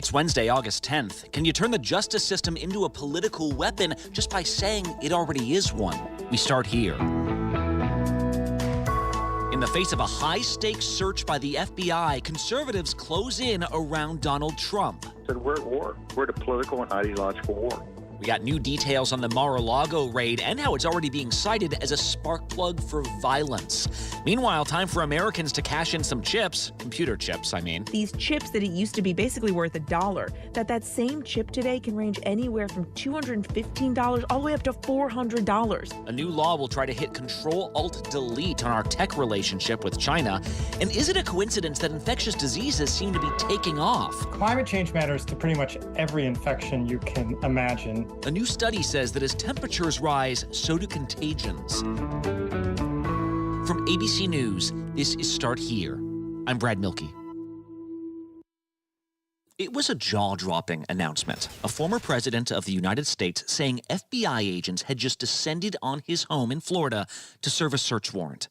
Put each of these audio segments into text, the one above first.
It's Wednesday, August 10th. Can you turn the justice system into a political weapon just by saying it already is one? We start here. In the face of a high-stakes search by the FBI, conservatives close in around Donald Trump. We're at war. We're at a political and ideological war. We got new details on the Mar-a-Lago raid and how it's already being cited as a spark plug for violence. Meanwhile, time for Americans to cash in some chips. Computer chips, I mean. These chips that it used to be basically worth $1, that same chip today can range anywhere from $215 all the way up to $400. A new law will try to hit Control-Alt-Delete on our tech relationship with China. And is it a coincidence that infectious diseases seem to be taking off? Climate change matters to pretty much every infection you can imagine. A new study says that as temperatures rise, so do contagions. From ABC News, this is Start Here. I'm Brad Milkey. It was a jaw-dropping announcement. A former president of the United States saying FBI agents had just descended on his home in Florida to serve a search warrant.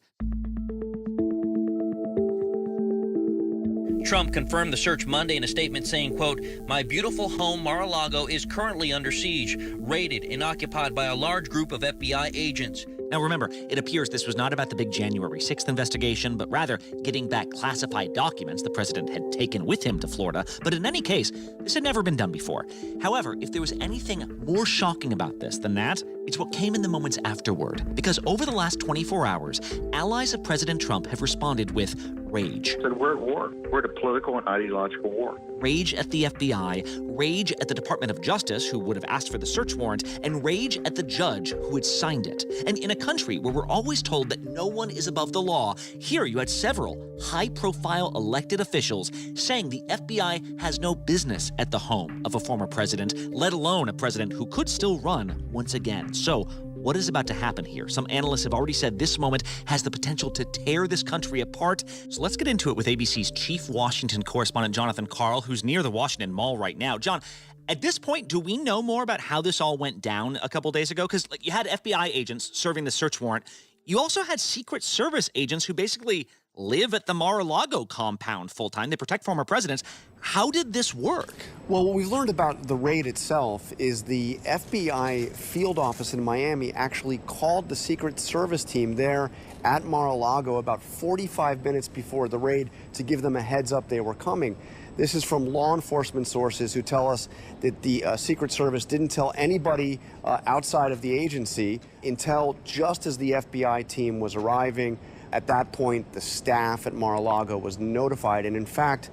Trump confirmed the search Monday in a statement saying, quote, "My beautiful home, Mar-a-Lago, is currently under siege, raided and occupied by a large group of FBI agents." Now remember, it appears this was not about the big January 6th investigation, but rather getting back classified documents the president had taken with him to Florida. But in any case, this had never been done before. However, if there was anything more shocking about this than that, it's what came in the moments afterward. Because over the last 24 hours, allies of President Trump have responded with rage. We're at war. We're at a political and ideological war. Rage at the FBI, rage at the Department of Justice, who would have asked for the search warrant, and rage at the judge who had signed it. And in a country where we're always told that no one is above the law, here you had several high-profile elected officials saying the FBI has no business at the home of a former president, let alone a president who could still run once again. So, what is about to happen here? Some analysts have already said this moment has the potential to tear this country apart. So let's get into it with ABC's chief Washington correspondent, Jonathan Karl, who's near the Washington Mall right now. John, at this point, do we know more about how this all went down a couple days ago? Because you had FBI agents serving the search warrant. You also had Secret Service agents who basically live at the Mar-a-Lago compound full-time. They protect former presidents. How did this work? Well, what we've learned about the raid itself is the FBI field office in Miami actually called the Secret Service team there at Mar-a-Lago about 45 minutes before the raid to give them a heads up they were coming. This is from law enforcement sources who tell us that the Secret Service didn't tell anybody outside of the agency until just as the FBI team was arriving. At that point, the staff at Mar-a-Lago was notified. And in fact,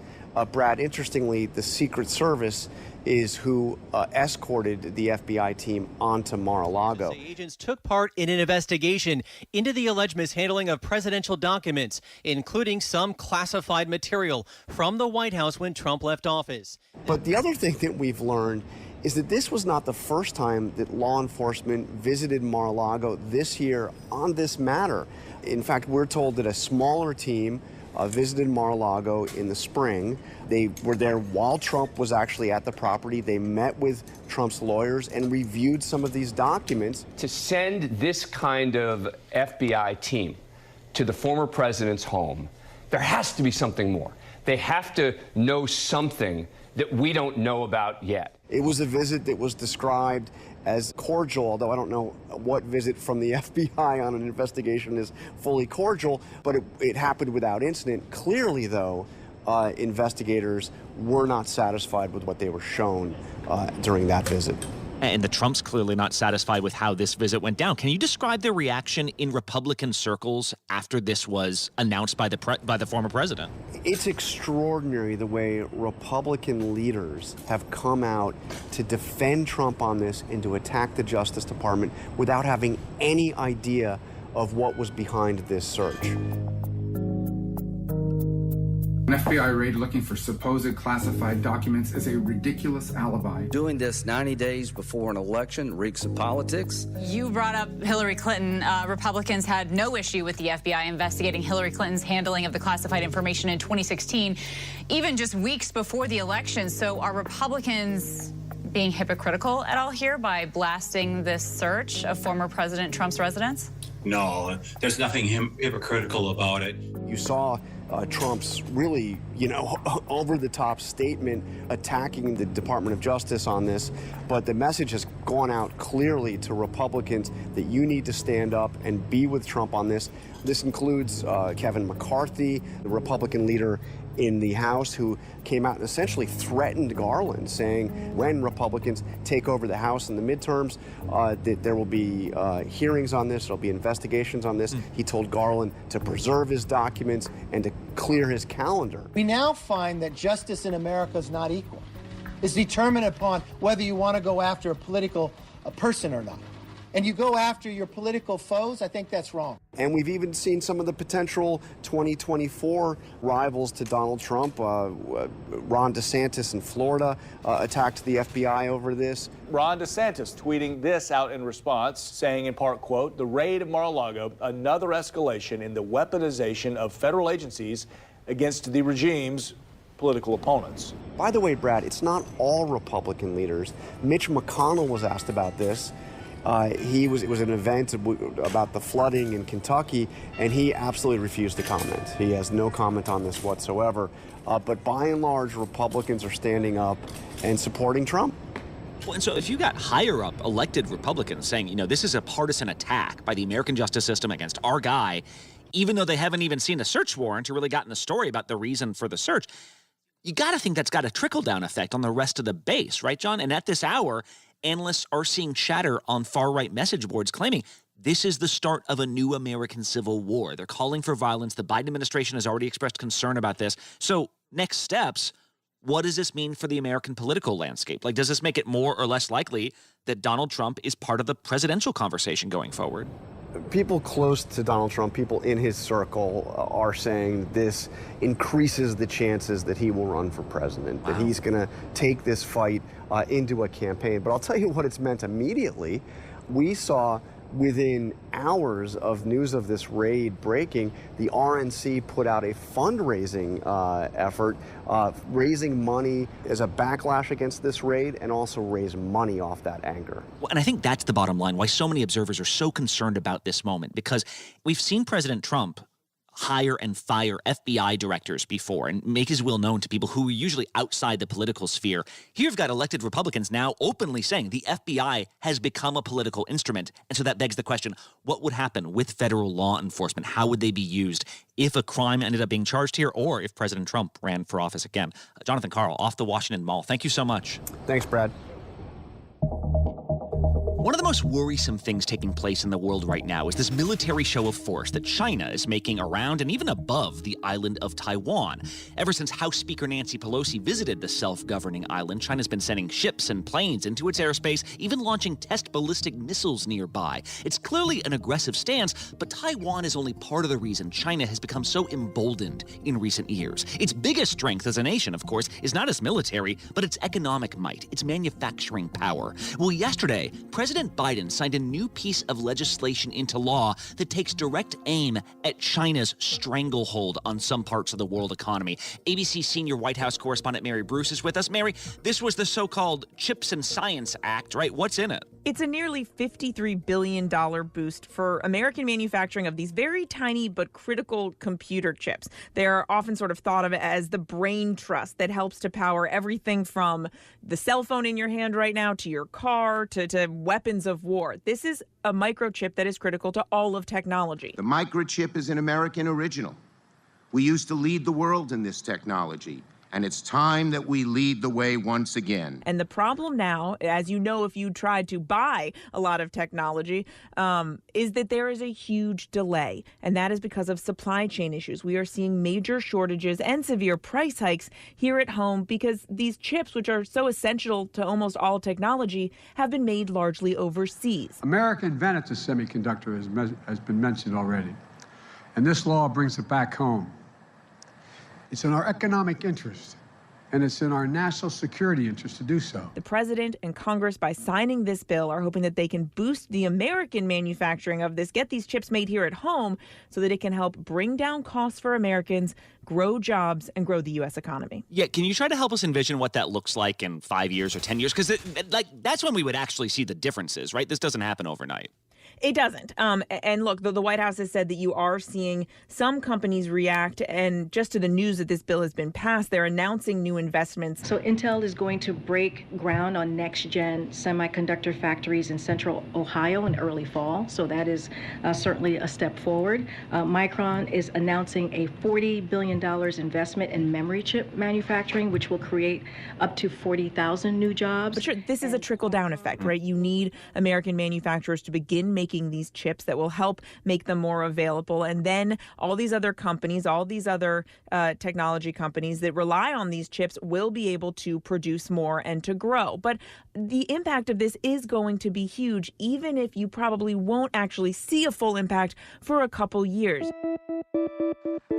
Brad, interestingly, the Secret Service is who escorted the FBI team onto Mar-a-Lago. Agents took part in an investigation into the alleged mishandling of presidential documents, including some classified material from the White House when Trump left office. But the other thing that we've learned is that this was not the first time that law enforcement visited Mar-a-Lago this year on this matter. In fact, we're told that a smaller team visited Mar-a-Lago in the spring. They were there while Trump was actually at the property. They met with Trump's lawyers and reviewed some of these documents. To send this kind of FBI team to the former president's home, there has to be something more. They have to know something that we don't know about yet. It was a visit that was described as cordial, although I don't know what visit from the FBI on an investigation is fully cordial, but it happened without incident. Clearly, though, investigators were not satisfied with what they were shown during that visit. And the Trumps clearly not satisfied with how this visit went down. Can you describe their reaction in Republican circles after this was announced by the former president? It's extraordinary the way Republican leaders have come out to defend Trump on this and to attack the Justice Department without having any idea of what was behind this search. An FBI raid looking for supposed classified documents is a ridiculous alibi. Doing this 90 days before an election reeks of politics. You brought up Hillary Clinton. Republicans had no issue with the FBI investigating Hillary Clinton's handling of the classified information in 2016, even just weeks before the election. So are Republicans being hypocritical at all here by blasting this search of former President Trump's residence? No, there's nothing hypocritical about it. You saw Trump's really, over-the-top statement attacking the Department of Justice on this. But the message has gone out clearly to Republicans that you need to stand up and be with Trump on this. This includes Kevin McCarthy, the Republican leader in the House, who came out and essentially threatened Garland, saying when Republicans take over the House in the midterms, that there will be hearings on this, there'll be investigations on this. He told Garland to preserve his documents and to clear his calendar. We now find that justice in America is not equal. It's determined upon whether you want to go after a political person or not. And you go after your political foes, I think that's wrong. And we've even seen some of the potential 2024 rivals to Donald Trump. Ron DeSantis in Florida attacked the FBI over this. Ron DeSantis tweeting this out in response, saying in part, quote, "The raid of Mar-a-Lago, another escalation in the weaponization of federal agencies against the regime's political opponents." By the way, Brad, it's not all Republican leaders. Mitch McConnell was asked about this. It was an event about the flooding in Kentucky, and he absolutely refused to comment. He has no comment on this whatsoever. But by and large, Republicans are standing up and supporting Trump. Well, and so if you got higher up elected Republicans saying, this is a partisan attack by the American justice system against our guy, even though they haven't even seen a search warrant or really gotten a story about the reason for the search, you got to think that's got a trickle-down effect on the rest of the base, right, John? And at this hour, analysts are seeing chatter on far-right message boards claiming this is the start of a new American civil war. They're calling for violence. The Biden administration has already expressed concern about this. So next steps, what does this mean for the American political landscape? Like, does this make it more or less likely that Donald Trump is part of the presidential conversation going forward? People close to Donald Trump, people in his circle, are saying this increases the chances that he will run for president, that he's going to take this fight into a campaign. But I'll tell you what it's meant immediately. We saw within hours of news of this raid breaking, the RNC put out a fundraising effort, raising money as a backlash against this raid, and also raise money off that anger. Well, and I think that's the bottom line, why so many observers are so concerned about this moment, because we've seen President Trump hire and fire FBI directors before and make his will known to people who are usually outside the political sphere. Here you've got elected Republicans now openly saying the FBI has become a political instrument. And so that begs the question, what would happen with federal law enforcement? How would they be used if a crime ended up being charged here or if President Trump ran for office again? Jonathan Karl, off the Washington Mall. Thank you so much. Thanks, Brad. One of the most worrisome things taking place in the world right now is this military show of force that China is making around and even above the island of Taiwan. Ever since House Speaker Nancy Pelosi visited the self-governing island, China's been sending ships and planes into its airspace, even launching test ballistic missiles nearby. It's clearly an aggressive stance, but Taiwan is only part of the reason China has become so emboldened in recent years. Its biggest strength as a nation, of course, is not its military, but its economic might, its manufacturing power. Well, yesterday, President Biden signed a new piece of legislation into law that takes direct aim at China's stranglehold on some parts of the world economy. ABC senior White House correspondent Mary Bruce is with us. Mary, this was the so-called Chips and Science Act, right? What's in it? It's a nearly $53 billion boost for American manufacturing of these very tiny but critical computer chips. They're often sort of thought of as the brain trust that helps to power everything from the cell phone in your hand right now to your car to weapons of war. This is a microchip that is critical to all of technology. The microchip is an American original. We used to lead the world in this technology, and it's time that we lead the way once again. And the problem now, as you know, if you tried to buy a lot of technology, is that there is a huge delay. And that is because of supply chain issues. We are seeing major shortages and severe price hikes here at home because these chips, which are so essential to almost all technology, have been made largely overseas. America invented the semiconductor, has been mentioned already. And this law brings it back home. It's in our economic interest, and it's in our national security interest to do so. The president and Congress, by signing this bill, are hoping that they can boost the American manufacturing of this, get these chips made here at home so that it can help bring down costs for Americans, grow jobs, and grow the U.S. economy. Yeah, can you try to help us envision what that looks like in 5 years or 10 years? Because that's when we would actually see the differences, right? This doesn't happen overnight. It doesn't. And look, the White House has said that you are seeing some companies react, and just to the news that this bill has been passed, they're announcing new investments. So Intel is going to break ground on next-gen semiconductor factories in central Ohio in early fall. So that is certainly a step forward. Micron is announcing a $40 billion investment in memory chip manufacturing, which will create up to 40,000 new jobs. But sure, this is a trickle-down effect, right? You need American manufacturers to begin making these chips that will help make them more available. And then all these other companies, all these other technology companies that rely on these chips will be able to produce more and to grow. But the impact of this is going to be huge, even if you probably won't actually see a full impact for a couple years.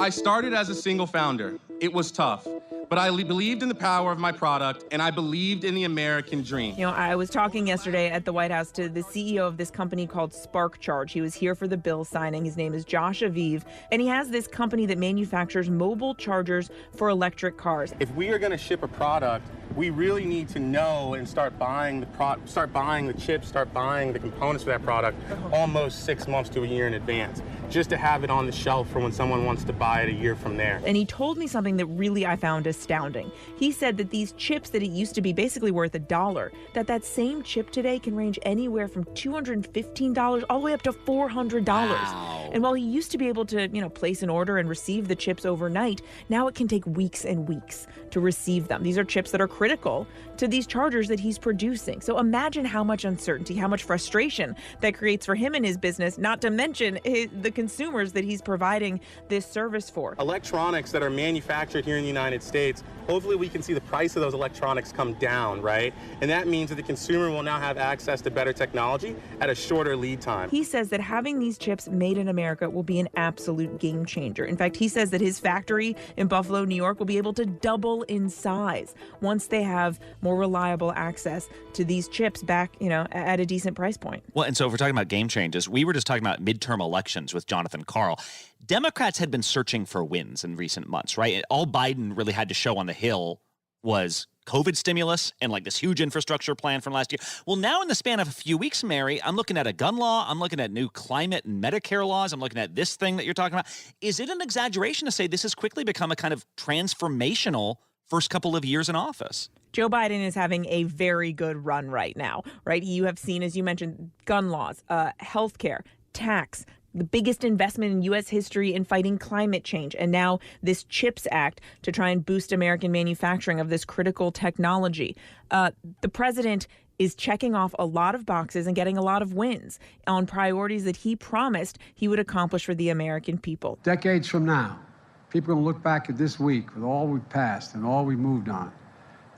I started as a single founder. It was tough, but I believed in the power of my product, and I believed in the American dream. You know, I was talking yesterday at the White House to the CEO of this company called Spark Charge. He was here for the bill signing. His name is Josh Aviv, and he has this company that manufactures mobile chargers for electric cars. If we are going to ship a product, we really need to know and start buying the chips, start buying the components for that product almost 6 months to a year in advance, just to have it on the shelf for when someone wants to buy it a year from there. And he told me something that really I found astounding. He said that these chips that it used to be basically worth $1, that same chip today can range anywhere from $215 all the way up to $400. Wow. And while he used to be able to, place an order and receive the chips overnight, now it can take weeks and weeks to receive them. These are chips that are critical to these chargers that he's producing. So imagine how much uncertainty, how much frustration that creates for him and his business, not to mention the consumers that he's providing this service for. Electronics that are manufactured here in the United States, hopefully we can see the price of those electronics come down, right? And that means that the consumer will now have access to better technology at a shorter lead time. He says that having these chips made in America will be an absolute game changer. In fact, he says that his factory in Buffalo, New York will be able to double in size once they have more reliable access to these chips back, at a decent price point. Well, and so if we're talking about game changes, we were just talking about midterm elections with Jonathan Karl. Democrats had been searching for wins in recent months, right? All Biden really had to show on the Hill was COVID stimulus and like this huge infrastructure plan from last year. Well, now in the span of a few weeks, Mary, I'm looking at a gun law. I'm looking at new climate and Medicare laws. I'm looking at this thing that you're talking about. Is it an exaggeration to say this has quickly become a kind of transformational first couple of years in office? Joe Biden is having a very good run right now, right? You have seen, as you mentioned, gun laws, healthcare, tax, the biggest investment in U.S. history in fighting climate change, and now this CHIPS Act to try and boost American manufacturing of this critical technology. The president is checking off a lot of boxes and getting a lot of wins on priorities that he promised he would accomplish for the American people. Decades from now, people are going to look back at this week with all we've passed and all we've moved on,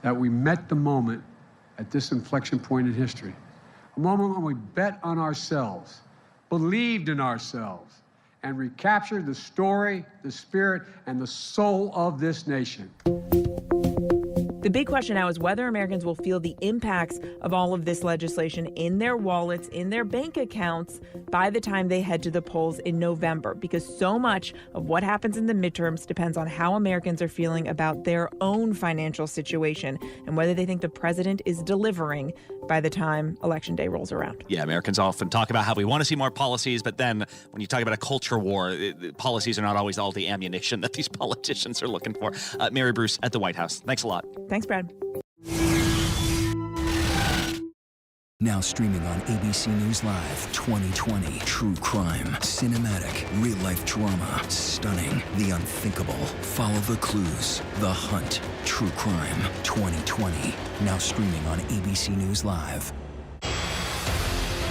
that we met the moment at this inflection point in history. A moment when we bet on ourselves, believed in ourselves, and recaptured the story, the spirit, and the soul of this nation. The big question now is whether Americans will feel the impacts of all of this legislation in their wallets, in their bank accounts, by the time they head to the polls in November, because so much of what happens in the midterms depends on how Americans are feeling about their own financial situation and whether they think the president is delivering by the time Election Day rolls around. Yeah, Americans often talk about how we want to see more policies, but then when you talk about a culture war, policies are not always all the ammunition that these politicians are looking for. Mary Bruce at the White House. Thanks a lot. Thanks, Brad. Now streaming on ABC News Live 2020. True crime, cinematic, real-life drama, stunning, the unthinkable. Follow the clues. The Hunt. True crime 2020. Now streaming on ABC News Live.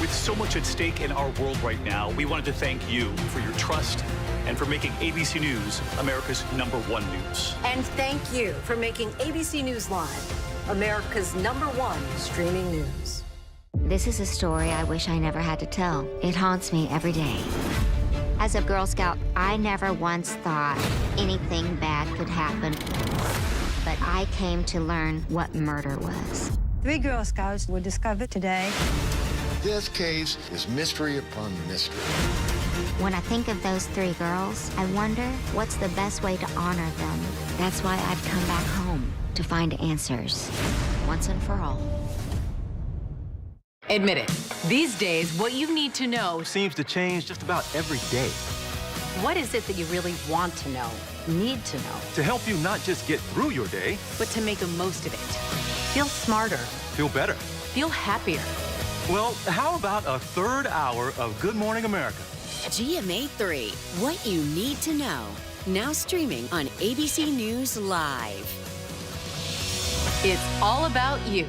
With so much at stake in our world right now, we wanted to thank you for your trust and for making ABC News America's #1 news. And thank you for making ABC News Live America's #1 streaming news. This is a story I wish I never had to tell. It haunts me every day. As a Girl Scout, I never once thought anything bad could happen. But I came to learn what murder was. 3 Girl Scouts were discovered today. This case is mystery upon mystery. When I think of those 3 girls, I wonder what's the best way to honor them. That's why I've come back home, to find answers, once and for all. Admit it. These days, what you need to know seems to change just about every day. What is it that you really want to know, need to know? To help you not just get through your day, but to make the most of it. Feel smarter. Feel better. Feel happier. Well, how about a third hour of Good Morning America? GMA 3, what you need to know. Now streaming on ABC News Live. It's all about you.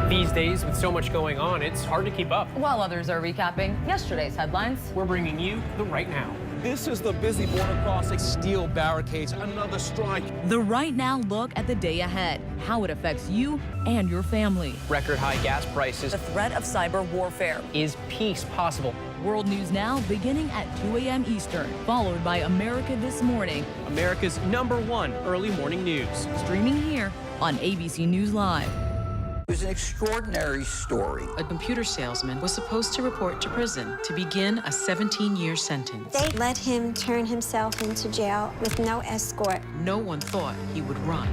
These days, with so much going on, it's hard to keep up. While others are recapping yesterday's headlines, we're bringing you the right now. This is the busy border crossing. Steel barricades, another strike. The right now look at the day ahead, how it affects you and your family. Record high gas prices. The threat of cyber warfare. Is peace possible? World News Now beginning at 2 a.m. Eastern, followed by America This Morning. America's #1 early morning news. Streaming here on ABC News Live. It was an extraordinary story. A computer salesman was supposed to report to prison to begin a 17-year sentence. They let him turn himself into jail with no escort. No one thought he would run.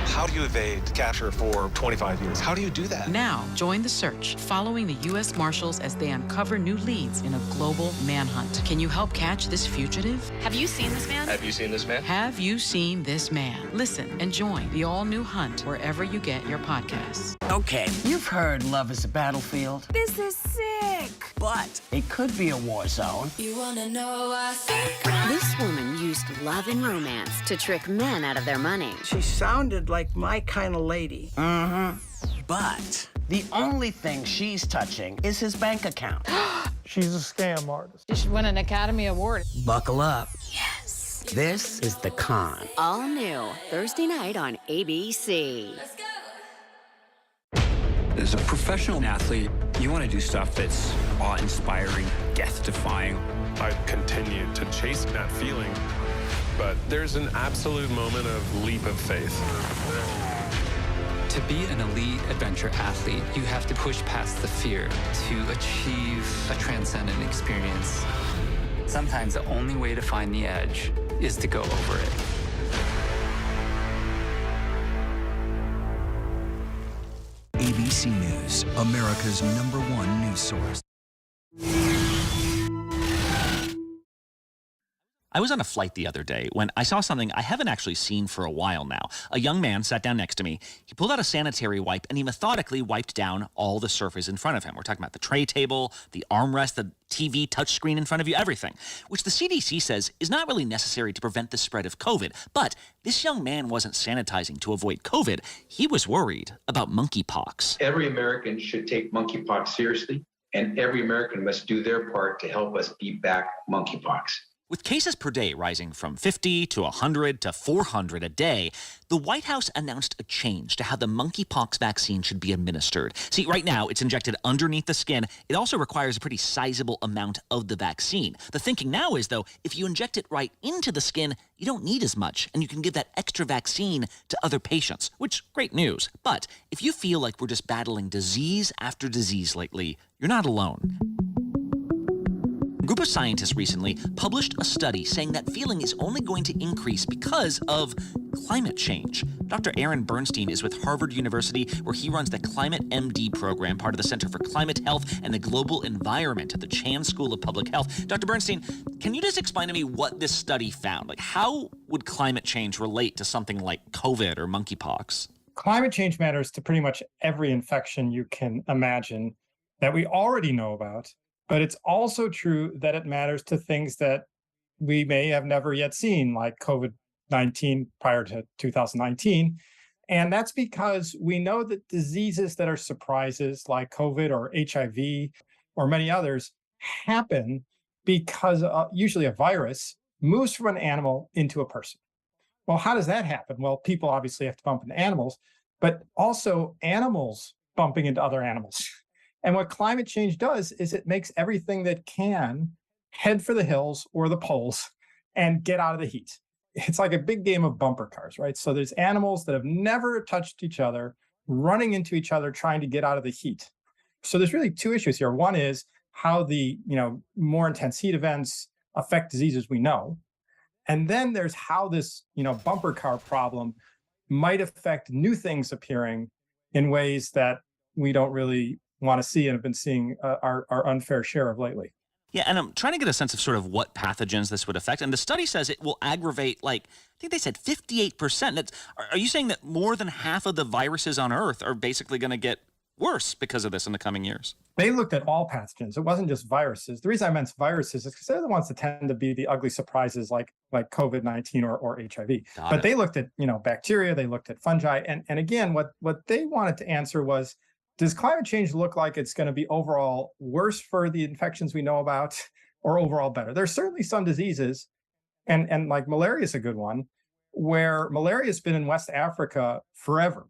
How do you evade capture for 25 years? How do you do that? Now, join the search, following the U.S. Marshals as they uncover new leads in a global manhunt. Can you help catch this fugitive? Have you seen this man? Have you seen this man? Have you seen this man? Listen and join the all-new Hunt wherever you get your podcasts. Okay, you've heard love is a battlefield. This is sick. But it could be a war zone. You wanna know I think? This woman used love and romance to trick men out of their money. She sounded like my kind of lady. But the only thing she's touching is his bank account. She's a scam artist. You should win an Academy Award. Buckle up. Yes. This is The Con. All new, Thursday night on ABC. Let's go. As a professional athlete, you want to do stuff that's awe-inspiring, death-defying. I continue to chase that feeling, but there's an absolute moment of leap of faith. To be an elite adventure athlete, you have to push past the fear to achieve a transcendent experience. Sometimes the only way to find the edge is to go over it. ABC News, America's #1 news source. I was on a flight the other day when I saw something I haven't actually seen for a while now. A young man sat down next to me. He pulled out a sanitary wipe and he methodically wiped down all the surface in front of him. We're talking about the tray table, the armrest, the TV touchscreen in front of you, everything, which the CDC says is not really necessary to prevent the spread of COVID. But this young man wasn't sanitizing to avoid COVID. He was worried about monkeypox. Every American should take monkeypox seriously, and every American must do their part to help us beat back monkeypox. With cases per day rising from 50 to 100 to 400 a day, the White House announced a change to how the monkeypox vaccine should be administered. See, right now, it's injected underneath the skin. It also requires a pretty sizable amount of the vaccine. The thinking now is, though, if you inject it right into the skin, you don't need as much, and you can give that extra vaccine to other patients, which, great news. But if you feel like we're just battling disease after disease lately, you're not alone. A group of scientists recently published a study saying that feeling is only going to increase because of climate change. Dr. Aaron Bernstein is with Harvard University, where he runs the Climate MD program, part of the Center for Climate Health and the Global Environment at the Chan School of Public Health. Dr. Bernstein, can you just explain to me what this study found? Like, how would climate change relate to something like COVID or monkeypox? Climate change matters to pretty much every infection you can imagine that we already know about. But it's also true that it matters to things that we may have never yet seen, like COVID-19 prior to 2019. And that's because we know that diseases that are surprises, like COVID or HIV or many others, happen because usually a virus moves from an animal into a person. Well, how does that happen? Well, people obviously have to bump into animals, but also animals bumping into other animals. And what climate change does is it makes everything that can head for the hills or the poles and get out of the heat. It's like a big game of bumper cars, right? So there's animals that have never touched each other, running into each other, trying to get out of the heat. So there's really two issues here. One is how the more intense heat events affect diseases we know. And then there's how this bumper car problem might affect new things appearing in ways that we don't really want to see and have been seeing our unfair share of lately. Yeah, and I'm trying to get a sense of sort of what pathogens this would affect. And the study says it will aggravate, like, I think they said 58%. Are you saying that more than half of the viruses on Earth are basically going to get worse because of this in the coming years? They looked at all pathogens. It wasn't just viruses. The reason I meant viruses is because they're the ones that tend to be the ugly surprises like COVID-19 or HIV. But they looked at, bacteria, they looked at fungi. And again, what they wanted to answer was, does climate change look like it's going to be overall worse for the infections we know about or overall better? There's certainly some diseases, and like malaria is a good one, where malaria has been in West Africa forever.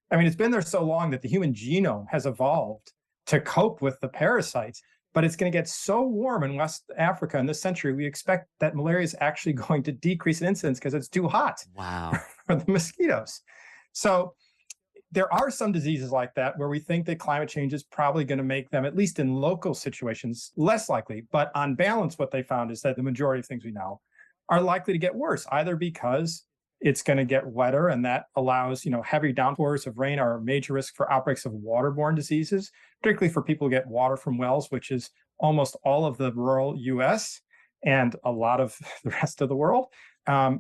I mean, it's been there so long that the human genome has evolved to cope with the parasites, but it's going to get so warm in West Africa in this century, we expect that malaria is actually going to decrease in incidence because it's too hot. Wow. For the mosquitoes. So there are some diseases like that where we think that climate change is probably going to make them, at least in local situations, less likely. But on balance, what they found is that the majority of things we know are likely to get worse, either because it's going to get wetter, and that allows, heavy downpours of rain are a major risk for outbreaks of waterborne diseases, particularly for people who get water from wells, which is almost all of the rural U.S. and a lot of the rest of the world.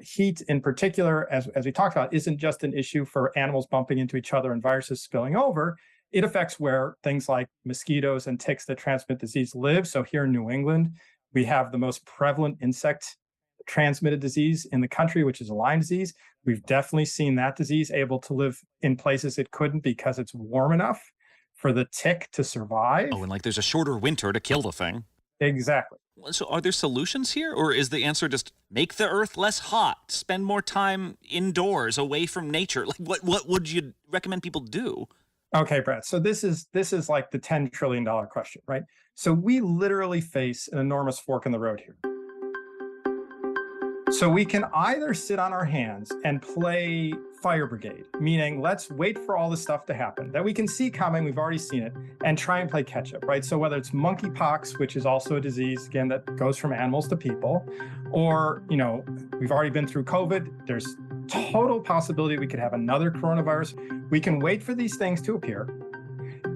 Heat in particular, as we talked about, isn't just an issue for animals bumping into each other and viruses spilling over. It affects where things like mosquitoes and ticks that transmit disease live. So here in New England, we have the most prevalent insect transmitted disease in the country, which is Lyme disease. We've definitely seen that disease able to live in places it couldn't because it's warm enough for the tick to survive. Oh, and like there's a shorter winter to kill the thing. Exactly. So are there solutions here, or is the answer just make the earth less hot, spend more time indoors away from nature? Like what would you recommend people do? Okay, Brett. So this is like the $10 trillion question, right? So we literally face an enormous fork in the road here. So we can either sit on our hands and play fire brigade, meaning let's wait for all this stuff to happen that we can see coming, we've already seen it, and try and play catch up, right? So whether it's monkeypox, which is also a disease, again, that goes from animals to people, or, we've already been through COVID, there's total possibility we could have another coronavirus. We can wait for these things to appear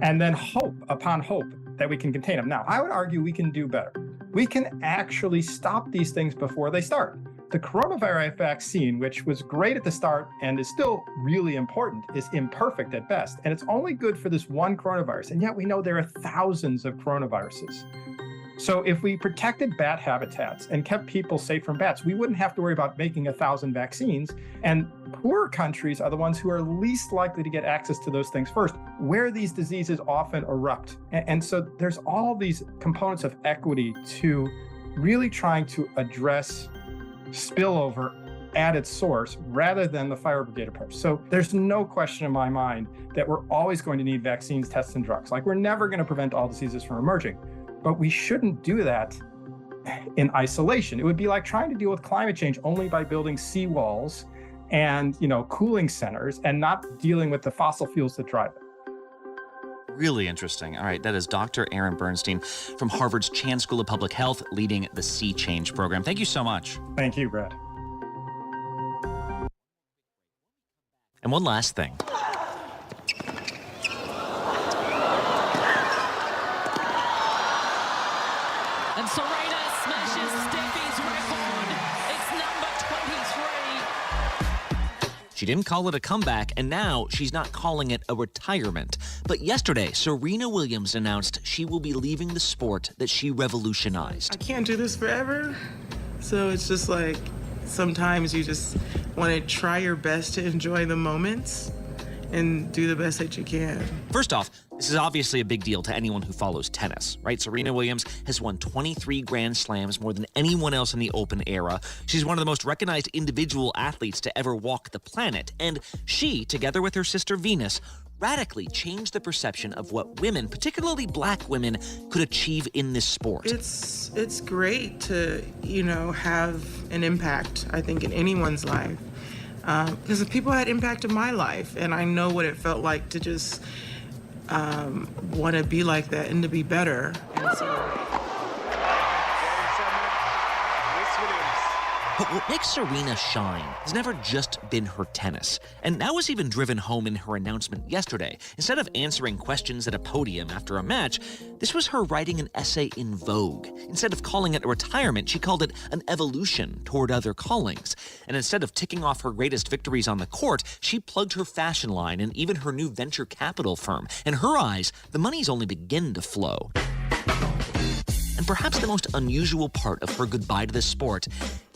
and then hope upon hope that we can contain them. Now, I would argue we can do better. We can actually stop these things before they start. The coronavirus vaccine, which was great at the start and is still really important, is imperfect at best. And it's only good for this one coronavirus. And yet we know there are thousands of coronaviruses. So if we protected bat habitats and kept people safe from bats, we wouldn't have to worry about making 1,000 vaccines. And poor countries are the ones who are least likely to get access to those things first, where these diseases often erupt. And so there's all these components of equity to really trying to address spillover at its source rather than the fire brigade approach. So there's no question in my mind that we're always going to need vaccines, tests, and drugs. Like we're never going to prevent all diseases from emerging, but we shouldn't do that in isolation. It would be like trying to deal with climate change only by building seawalls and, cooling centers and not dealing with the fossil fuels that drive it. Really interesting. All right, that is Dr. Aaron Bernstein from Harvard's Chan School of Public Health, leading the Sea Change program. Thank you so much. Thank you, Brad. And one last thing. And Serena smashes Steffi's record. It's number 23. She didn't call it a comeback, and now she's not calling it a retirement. But yesterday, Serena Williams announced she will be leaving the sport that she revolutionized. I can't do this forever. So it's just like, sometimes you just want to try your best to enjoy the moments and do the best that you can. First off, this is obviously a big deal to anyone who follows tennis, right? Serena Williams has won 23 Grand Slams, more than anyone else in the Open era. She's one of the most recognized individual athletes to ever walk the planet. And she, together with her sister Venus, radically changed the perception of what women, particularly Black women, could achieve in this sport. It's great to, have an impact, I think, in anyone's life. Because people had impact in my life, and I know what it felt like to just want to be like that and to be better. And so... But what makes Serena shine has never just been her tennis. And that was even driven home in her announcement yesterday. Instead of answering questions at a podium after a match, this was her writing an essay in Vogue. Instead of calling it a retirement, she called it an evolution toward other callings. And instead of ticking off her greatest victories on the court, she plugged her fashion line and even her new venture capital firm. In her eyes, the money's only begin to flow. And perhaps the most unusual part of her goodbye to the sport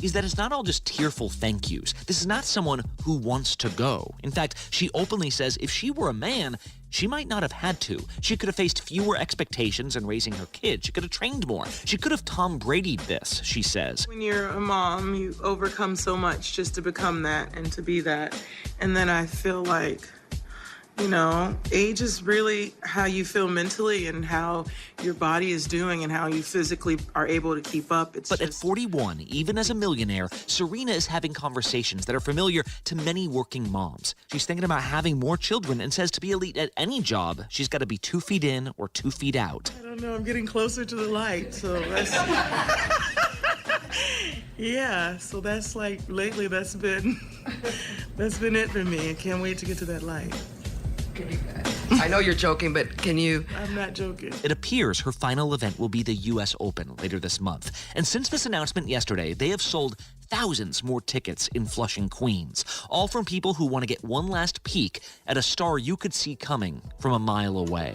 is that it's not all just tearful thank yous. This is not someone who wants to go. In fact, she openly says if she were a man, she might not have had to. She could have faced fewer expectations in raising her kids. She could have trained more. She could have Tom Brady'd this, she says. When you're a mom, you overcome so much just to become that and to be that. And then I feel like, you know, age is really how you feel mentally and how your body is doing and how you physically are able to keep up. But at 41, even as a millionaire, Serena is having conversations that are familiar to many working moms. She's thinking about having more children and says to be elite at any job, she's got to be 2 feet in or 2 feet out. I don't know, I'm getting closer to the light, so that's... Yeah, so that's like, lately that's been it for me. I can't wait to get to that light. I know you're joking, but can you... I'm not joking. It appears her final event will be the U.S. Open later this month. And since this announcement yesterday, they have sold thousands more tickets in Flushing, Queens, all from people who want to get one last peek at a star you could see coming from a mile away.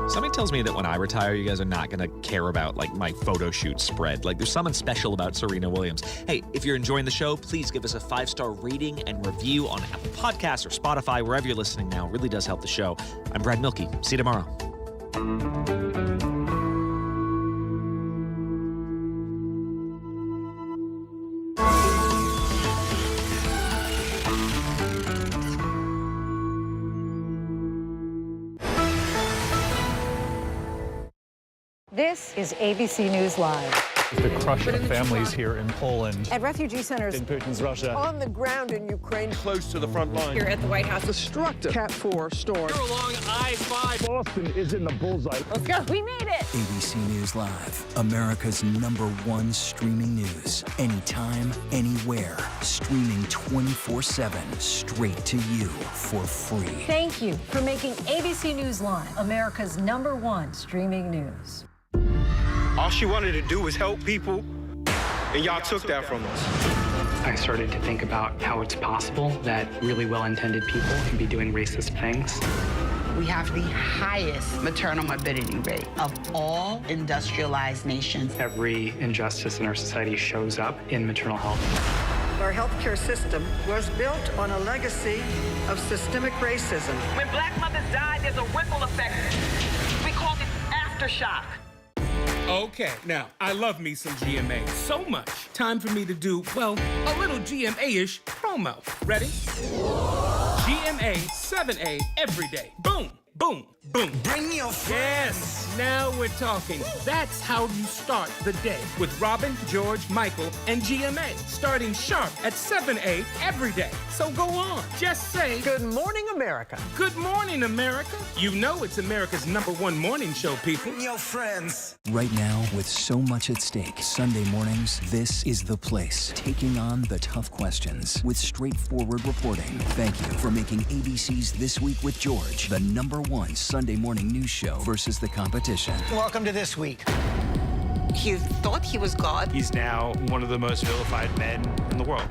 Something tells me that when I retire, you guys are not going to care about, like, my photo shoot spread. Like, there's something special about Serena Williams. Hey, if you're enjoying the show, please give us a 5-star rating and review on Apple Podcasts or Spotify, wherever you're listening now. It really does help the show. I'm Brad Milkey. See you tomorrow. This is ABC News Live. The crush of families here in Poland. At refugee centers. In Putin's Russia. On the ground in Ukraine. Close to the front line. Here at the White House. Destructive Cat 4 storm. Here along I-5. Boston is in the bullseye. Let's go. We made it. ABC News Live, America's #1 streaming news. Anytime, anywhere. Streaming 24/7, straight to you for free. Thank you for making ABC News Live America's #1 streaming news. All she wanted to do was help people, and y'all took that from us. I started to think about how it's possible that really well-intended people can be doing racist things. We have the highest maternal morbidity rate of all industrialized nations. Every injustice in our society shows up in maternal health. Our healthcare system was built on a legacy of systemic racism. When black mothers die, there's a ripple effect. We call it aftershock. Okay, now, I love me some GMA so much. Time for me to do, well, a little GMA-ish promo. Ready? GMA 7A every day. Boom, boom, boom. Bring your friends. Yes, now we're talking. That's how you start the day with Robin, George, Michael, and GMA. Starting sharp at 7A every day. So go on. Just say, Good morning, America. Good morning, America. You know it's America's #1 morning show, people. Bring your friends. Right now, with so much at stake, Sunday mornings, this is the place. Taking on the tough questions with straightforward reporting. Thank you for making ABC's This Week with George the #1 Sunday morning news show versus the competition. Welcome to This Week. He thought he was God. He's now one of the most vilified men in the world.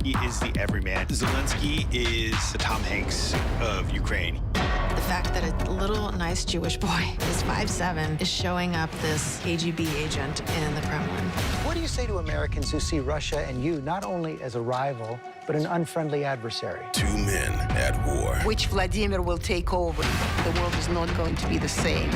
He is the everyman. Zelensky is the Tom Hanks of Ukraine. The fact that a little nice Jewish boy is 5'7" is showing up this KGB agent in the Kremlin. What do you say to Americans who see Russia and you not only as a rival, but an unfriendly adversary? 2 men at war. Which Vladimir will take over. The world is not going to be the same.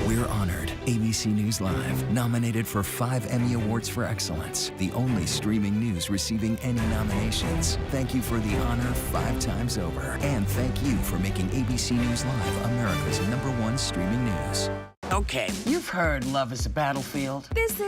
We're honored. ABC News Live, nominated for 5 Emmy Awards for Excellence, the only streaming news receiving any nominations. Thank you for the honor 5 times over. And thank you for making ABC News Live America's #1 streaming news. Okay, you've heard love is a battlefield. This is